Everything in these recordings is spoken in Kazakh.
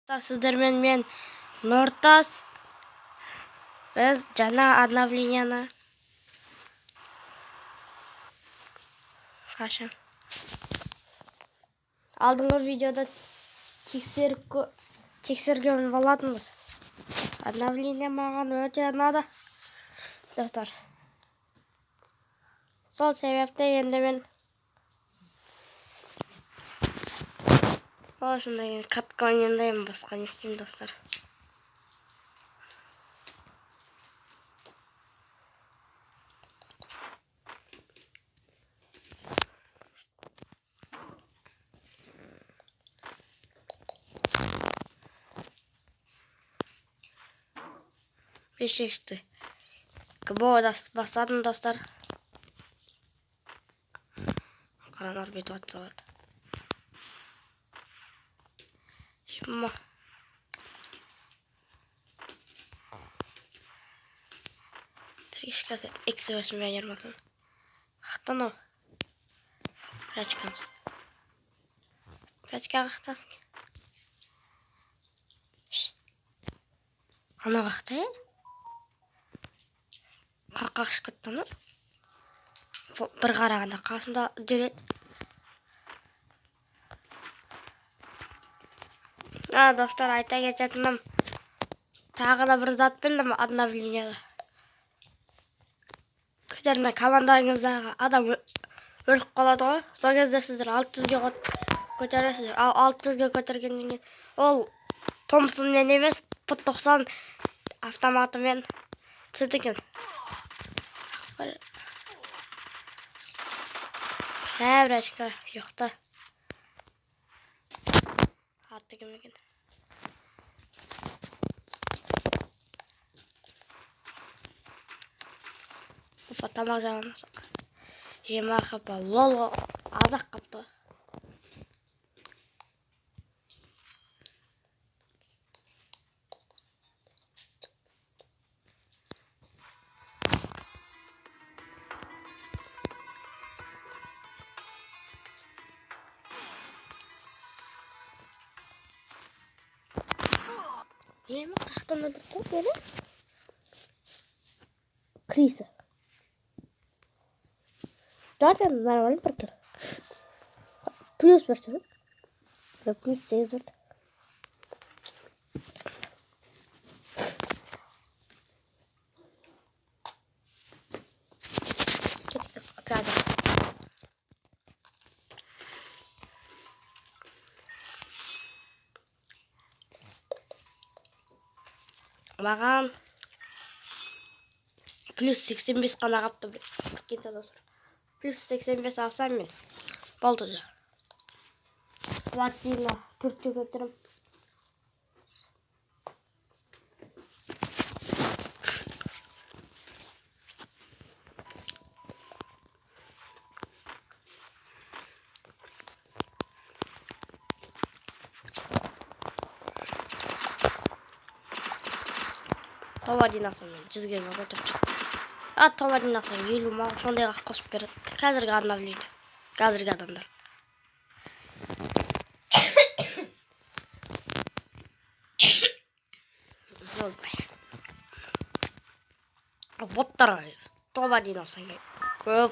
Достар, сіздермен мен Нұртас. Біз жаңа обновленияны қашан алдыңғы видеода тексерген болатынбыз. Обновление маған өте ұнады, достар. Сол себепті енді мен осындай қатқан ендеймін, басқа не істеймін, достар. Бешешті КБО бастадым, достар. Қаранар бет атса болады. Жима. Bir kişi eksi başımaya yarmasın. Ақтан о. Прачкамыз. Прачкаға ақтасын. Ана қақта, қаққа қышып кеттіні. Бір қарағанда қасымда жүреді. Достар, айта кететінім, тағы да бір зат білдім обновленияда. Сіздердің командаңыздағы адам өліп қалады ғой. Сол кезде сіздер 600-ге көтересіздер. Ал 600-ге көтергеннен кейін ол Томпсонмен емес, P90 автоматымен түседі екен. Брачка жоқты. Атты кім екен? Тамақ жағамызық. Жема қапа лол азақ қапты. Жема қақтан өлтірді бені? Криса. Zaten нормально прокер. Плюс версия. Плюс 8 верт. Маған плюс 85 қана қапты. Плюс 85 алсам мен болды да. Платина 4-те көтерім. Товадин ақсан мен 100-ге көтеріп жетті. Товадин ақсан 50 ма, сондайға қосып береді. Қазіргі обновление. Қазіргі адамдар. Боттарға Товадин ақсан көп.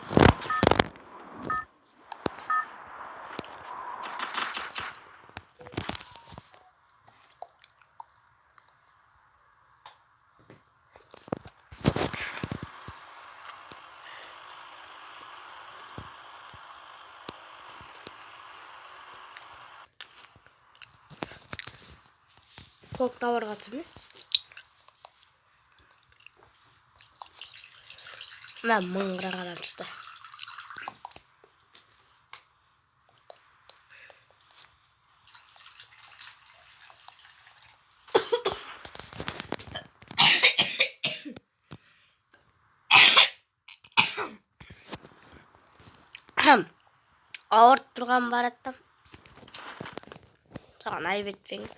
Клок тауэр қатсым мен? Мен мыңғырақ адам түсті. Ауырт тұрған бар еттім. Саған айып етпеңіз.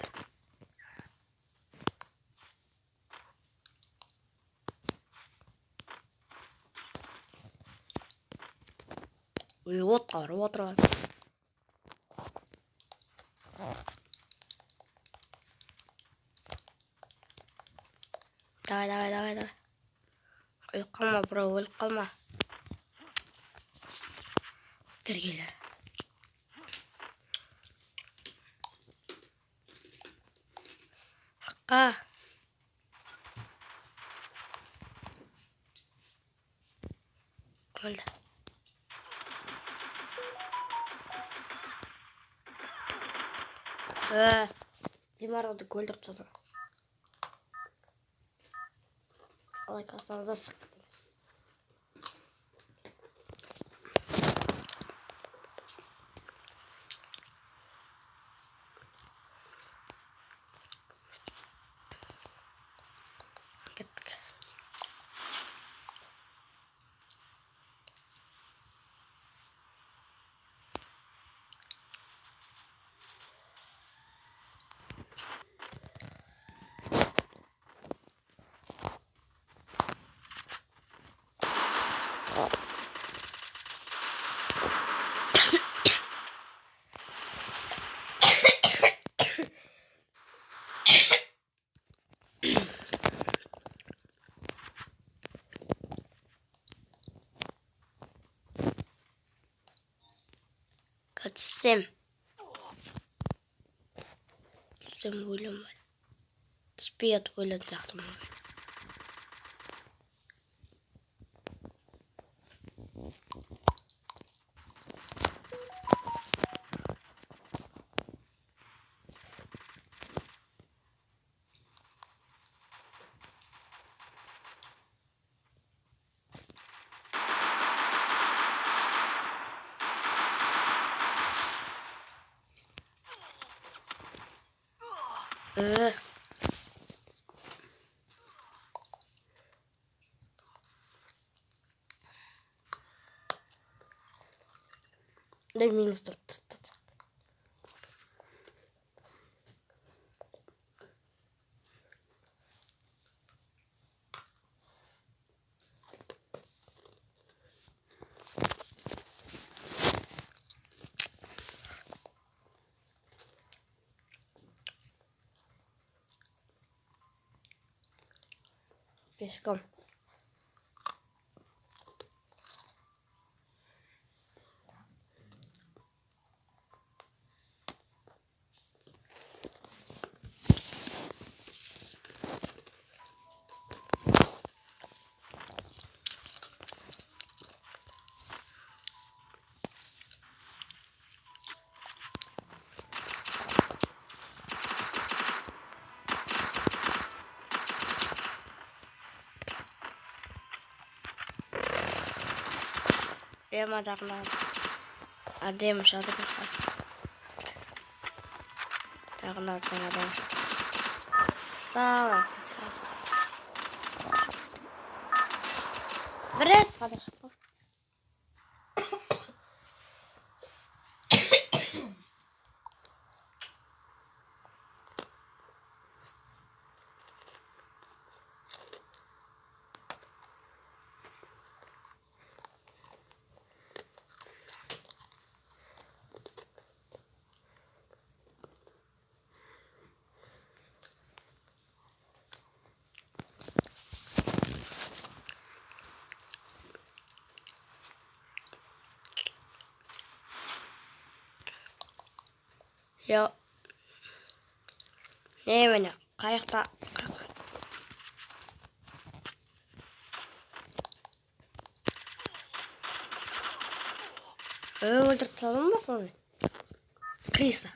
Отқа бар, отырған. Давай. Өліп қалма, бро, өліп қалма. Бергелі. Аққа. Öldü. Димарды өлтіріп тастадым. Алай қалсаңызда сыққы. Кеттік. Түсем өлім бар. Түспей атып өлетін сияқтымын. Дай минус тұрт. Пешком. Ема дағынан. Адем шады бұқа. Дағынан адам. Сау. Бір рет қада шықпа. Yo. Ne mene? Kayakta. Öldürüp tutalım mı sonra? Krisa.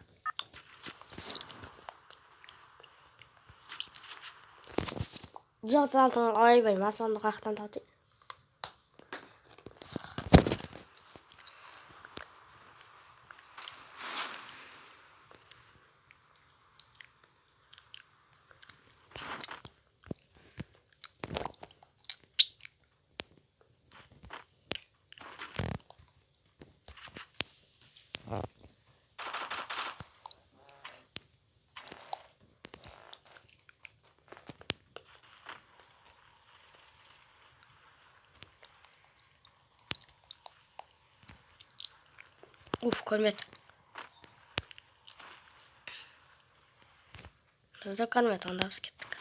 Жоқ altından ayırmayayım. Sonra kalktan tatayım. Uf, көрмет. Біз де көрмет, онда біз кеттік.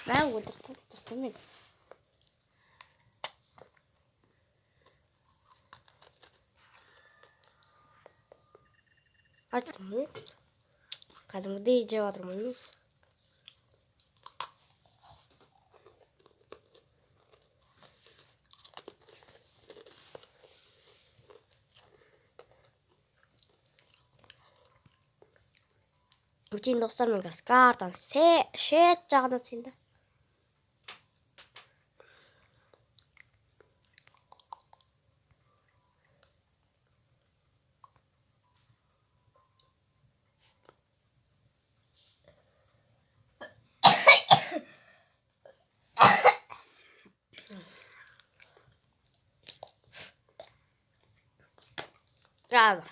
Ben öldürdüm dostum benim. Açtım mı? Kadımı da iyice varmış. Bütün dostlarımın gaz kartan şet жағына сенді. Geldi.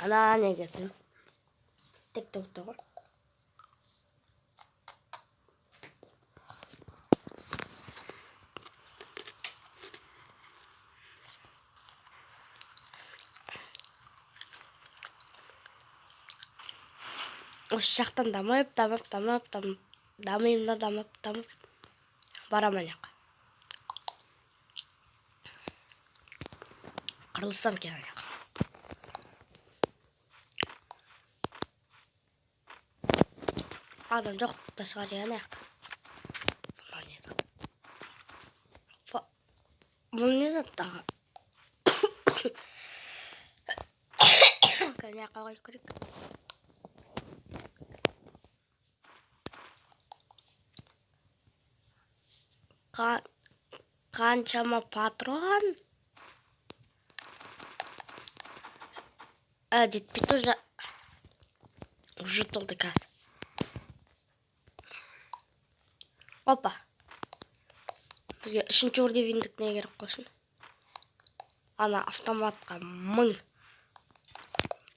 Ana ne getirdim? Tek tek tek. Осы жақтан дамайым да дамып барамын ана жаққа. Қырылсам екен ана жаққа. Адам жоқ та шығар ана жақта. Бұл не зат тағы? Ана жаққа қойып керек. Қаншама патрон? Жетпейді уже толды қазір. Опа. Бізге үшінші уровеньдік не керек қосын. Ана автоматқа 1000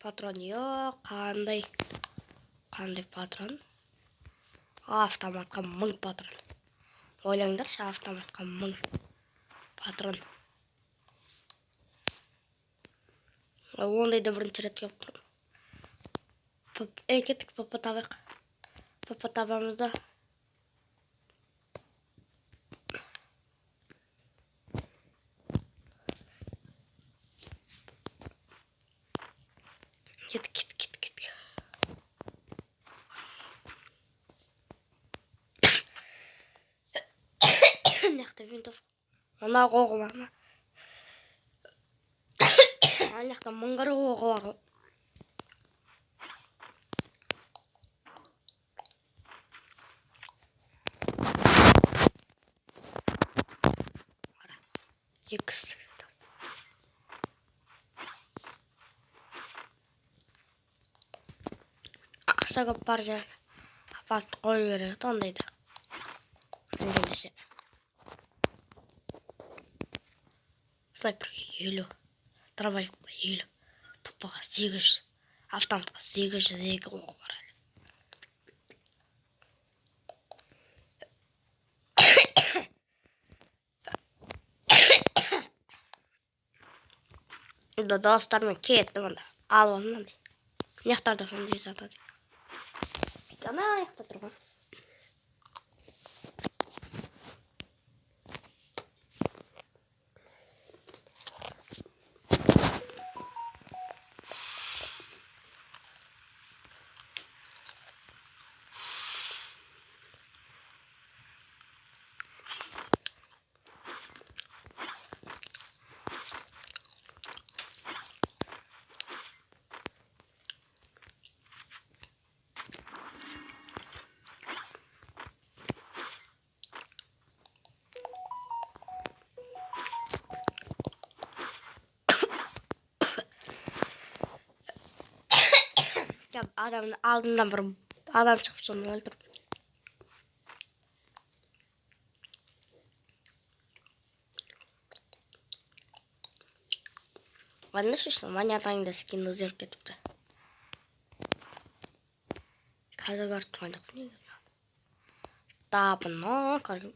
патрон. Қандай патрон? Автоматқа 1000 патрон. Ойлаңдаршы, автоматқа 1000 патрон. Ондайды бірінші рет келіп тұрмын. Кеттік папа табайық. Папа табамыз да. Кеттік. Мынақты винтовка. Ана оғы бар ма? Ана жақта мыңғыр оғы бар ғой. Екісі. Ақша көп бар жерге апарып қою керек ондайды. Білгенше. Снайперге 50, дробовикқа 50, папаға 800, автоматқа 802 оғы бар әлі. Достармен кеттім онда. Алып онда. Мынаяқтарда сондай жатады. Ана аяқта тұрған. Adamın aldığından bir adam çıkıp sonra öldürüp. Ben de şuştum. Manyadan da skin özür ketipti. Қазір картмайды не табыно қарым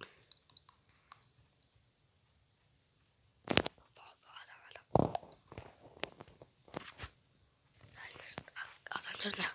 адам жеріне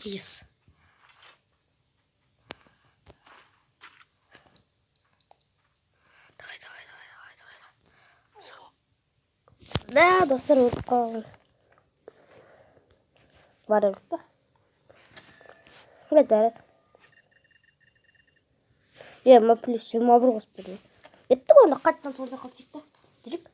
Yes. Давай. Да, достар өтіп қалған. Барамыз ба? Қылайдарыз. Ма плюс 21 қоспеді. Еттік онда қаттан сол жаққа түсіпті. Жүрік.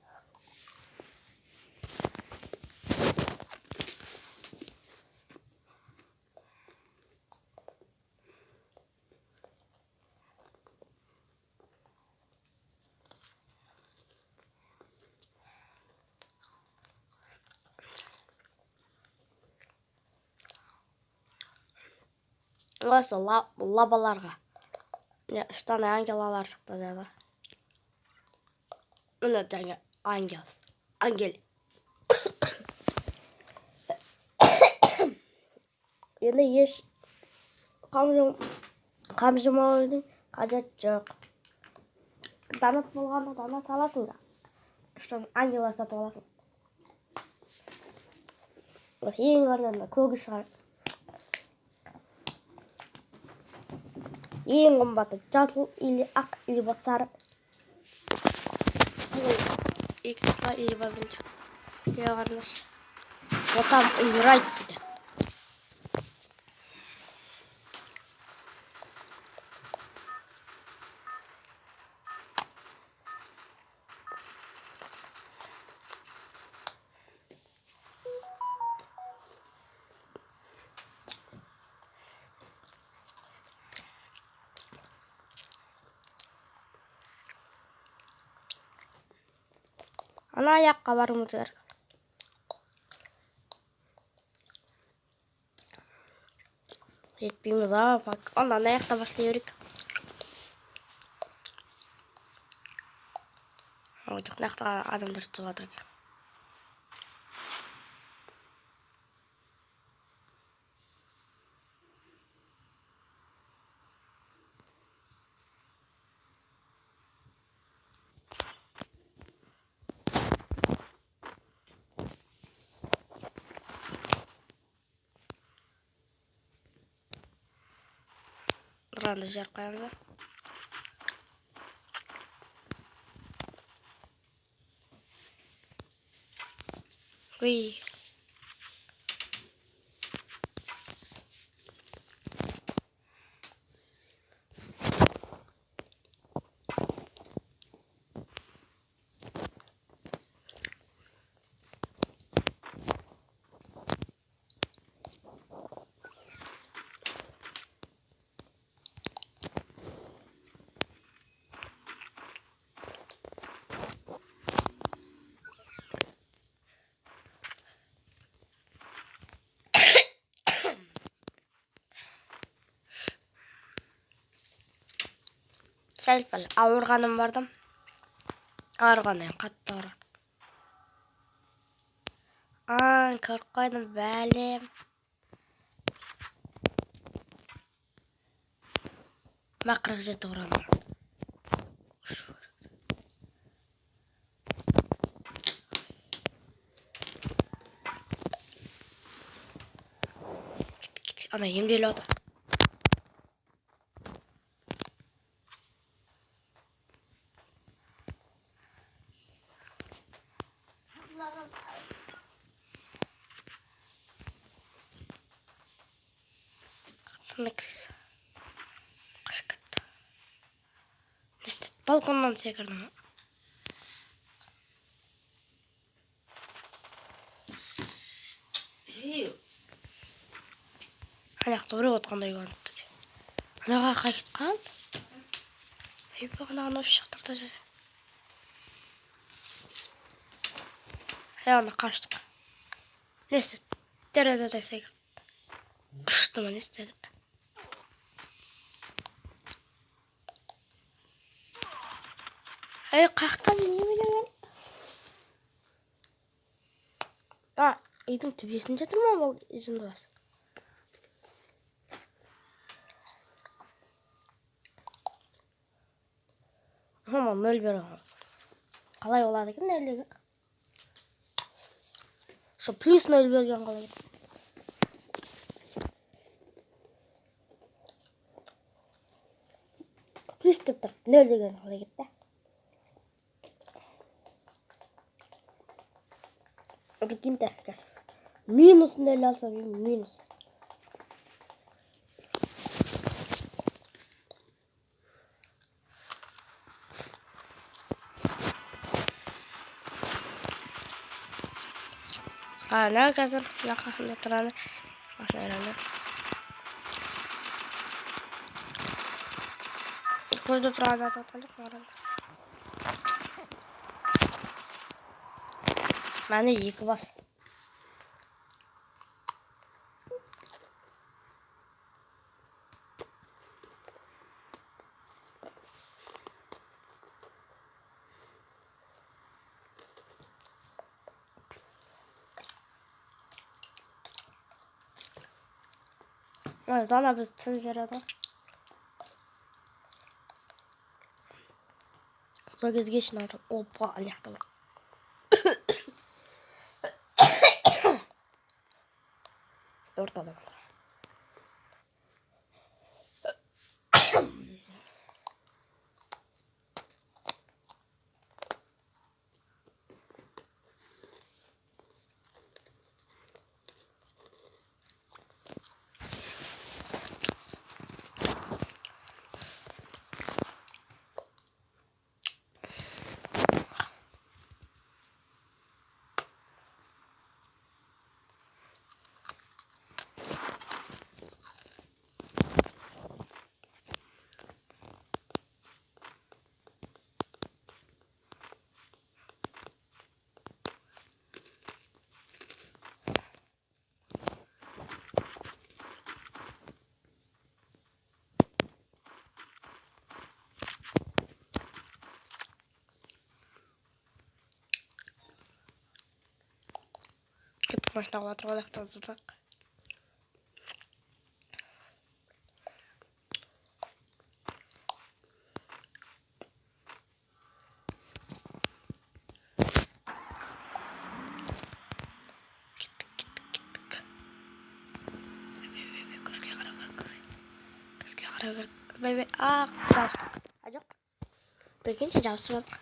Осы лабаларға. Штаны ангелалар шықты деді. Үні жаңа ангел. Енді еш қамжымаудың қажет жоқ. Данат болғанда данат аласың да. Штаны ангела сатып аласың. Ең арнанда көгі шығар. Ең қымбаты жасыл или ақ или сары. Иксқа или бірінші. Яғармыз. Отам умирает дейді. Ана аяққа баруымыз керек. Жетпейміз, ондан аяқта бастай өрік. Жақнақта адамдар түсіп жатыр екен. Randı жарқайымды. Ой. Сәл-пәл ауырғаным бардым. Ауырғаннан қатты ауырады. Көріп қойдым бәлем. Мақырық жеті ауырғаным. Ана емделіп отыр. Қашып кетті. Не істеді? Balkondan sekirdim. Ayakta bir otqanday görüntü. Anaga qaytqan. Bagana ana şaktırda. Hayvanla kaçtık. Neyse. Derede desek. Uçtum istedim. Hey kalktın niye bilemem. Aa, edim tübesinde durma bol izin var. Ama möl bir ağır. Kalay oladı ki neyle? Şu plus möl bergen kalay. Plus tüp tüp nöl degen kalay gitti. Orkin tehkas. Minus nöl alsa minus. Ne kadar lakasında turanı. Aslında. Burada turanı atalık var. Bende yıkı bas. Zana biz tuz yaradı. Sonra geçin artık. Opa ayakta var. Ortada var. Można łatwo jak to tak. Bebe, çalıştık. Acık. Begince çalıştık.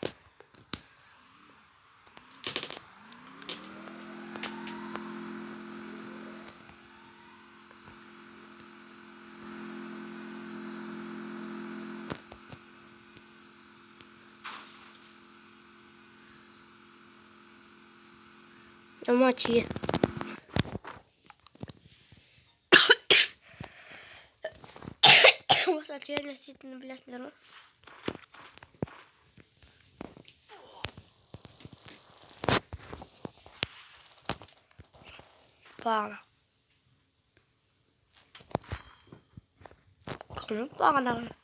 Ama çiğ. Bas açıya nesitini bilesler mi? Bağla. Konu bağla.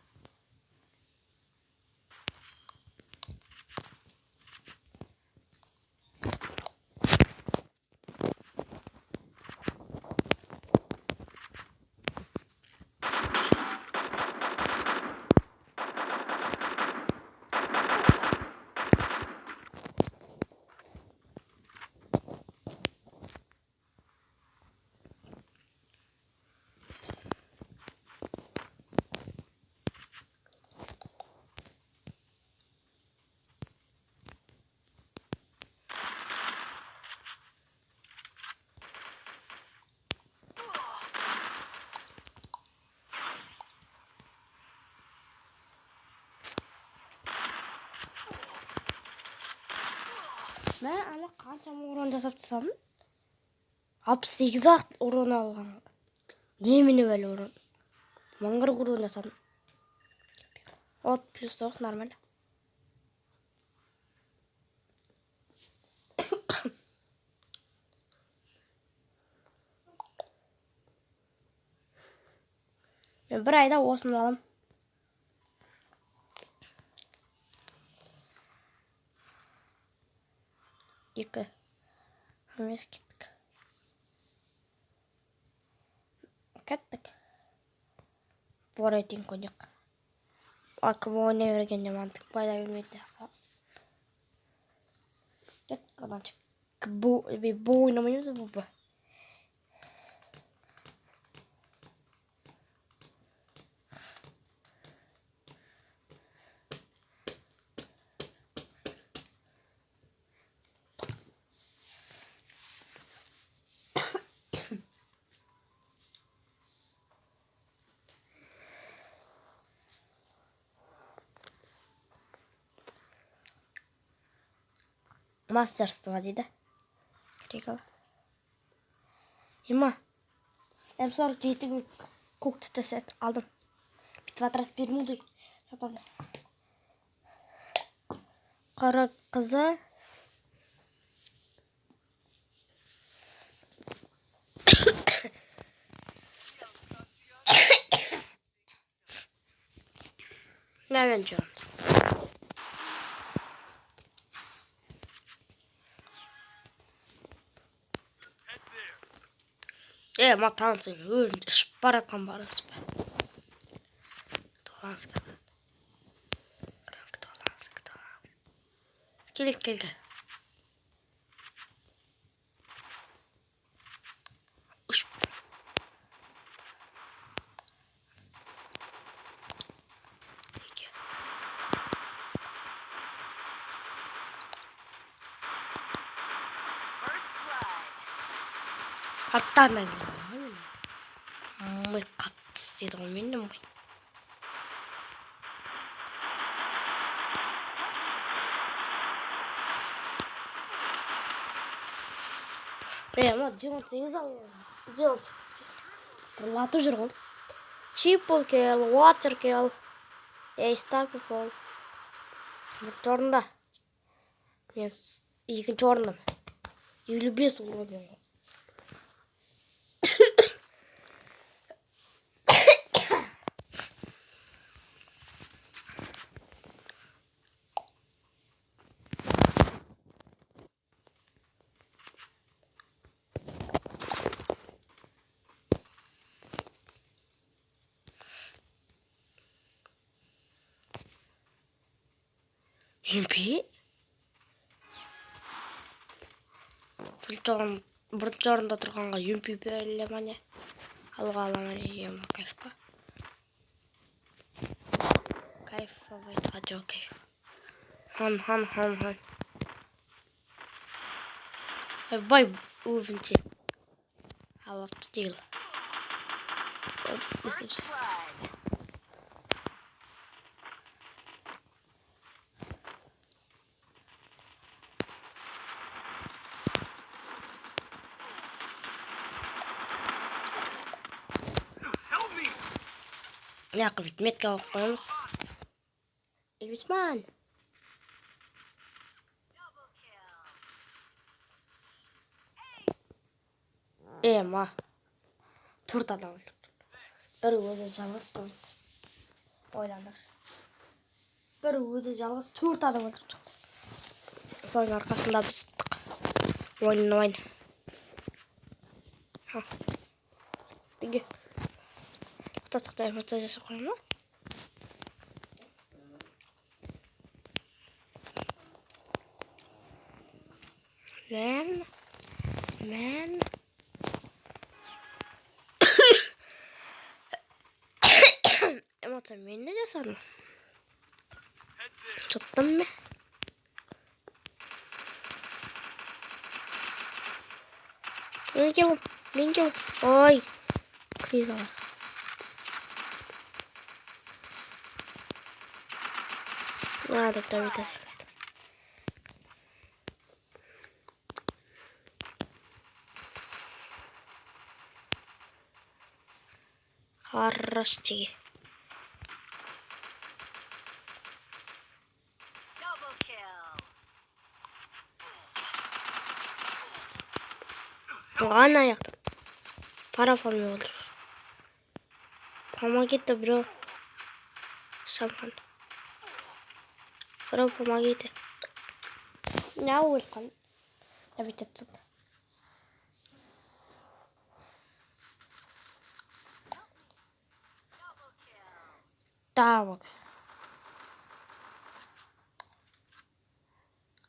Ben ana qancha o'rin жасап tasam 68 o'rin olgan. Demini böyle o'rin. Mangır o'rin jasadım. 6+9 normal. Ben bir ayda osunu alalım. İki. Hemes gittik. Kettik. Bu rating koyacak. Aklıma oynaya öğreneceğim mantık. Bayda bilmekte. Kettik oradan çık. Bu oynamayımız bu. Masters'ta dedi. Kırık. Yema. Hem sonra GT cooked set aldım. Bir kvadrat bir mudu. Yapalım. Kara kızı. Ne bence? Matansın. Spara kambarı. Dolansk. Dolansk. Gel. Uş. Peki. Hatta ne geliyor? Muy katsi domino muy. Ama Jones yazalım. Jones. Terlalu jauh. Triple kill, water kill. Stack kill. Bu orunda. Yes. İkinci orunda. 55 oluyor. Yumpi. Birinci orunda turganға Yumpi берілемәне. Алға аламәне ем кайфқа. Кайфқа байта жо кайф. Хан. Бай увінче. Алапты değil. Ne kılıç metka koyalımız. Elbisman. Ema. Turtadan öldü. Bir özü жалғыз oylanır. Bir özü жалғыз turtadan öldü. Sonra arkasında biz tuttuk. Oyun. Ha. Dige. Tuttuk da mesaj koyalım. Man. Sen beni ne diyorsun? Tuttun mu? Minkel. Oy. Kriz var. Nerede tabii. Хорош теги. Ана яқты. Парафонмен olur. Помогите, бро. Самхан. Бро, помогите. Не улкан. Я ведь отсюда. Да, вот.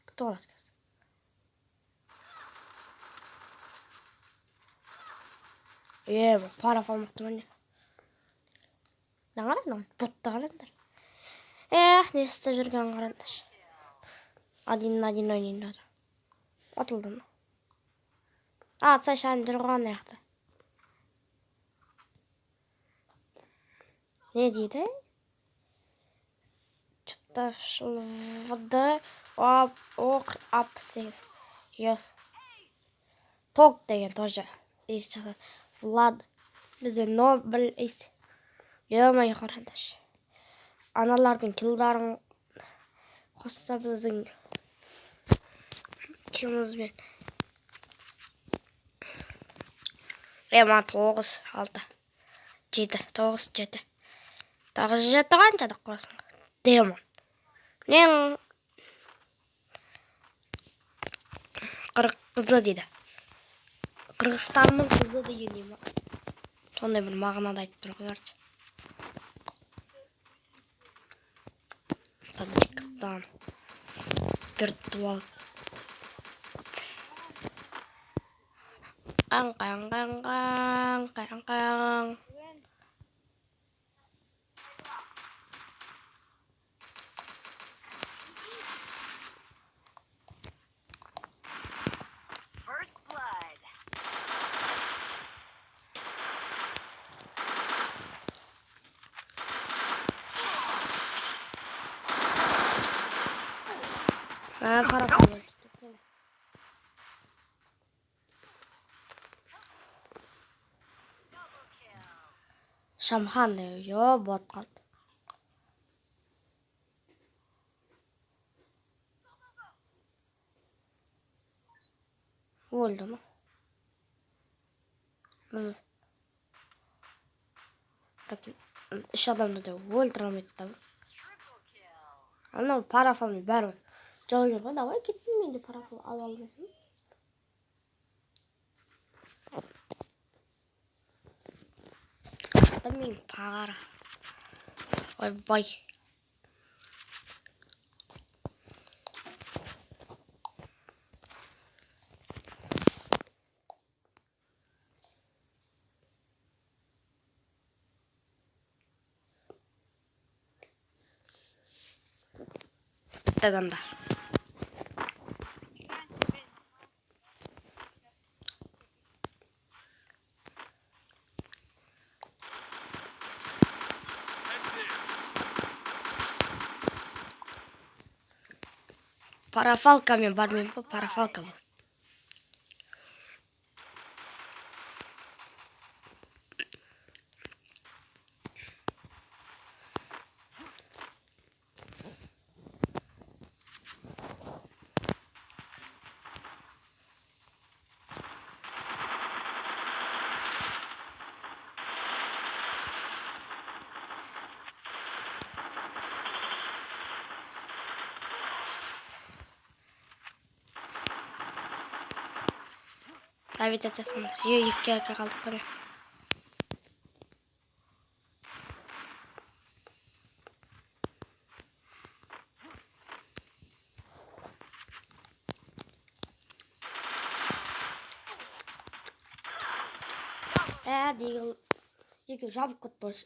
Кто рассказал? Парафон мықтымын. Нағаран, ботты қарандар. Не істеп жүрген қарандар. Один ойнайды. Отылдым. Сай тұрған яқты. Не дейді? Чыташылвады оқ апсыз. Йос. Ток деген тоже. Влад. Бізде Нобель ес. Емай қарандар. Аналардың кілдарын қосса біздің кемізбен. Рема 9, 6, 7, 9, 7. Тағы 7 қаншадық қорасың? Демон. Мен қырық қызы дейді. Қырғызстанның қызы деген ема. Сондай бір мағынада айтып тұр қойаршы. Таджикстан. Виртуал. Қаң. Парафон. Шамхан yo бот қалды. Өлді ма? Үш адамды да өлтіре алмайды. Анау парафонмен бәрі жауын ғой. Давай кеттім, мен де парафон аламын. Мен пағара. Ой-бай. Таганда. Парафалкамен бармен ба? Парафалка бол. Davet edeceğiz. Yükle kaldık böyle. Değil. Yükle jabuk kutluş.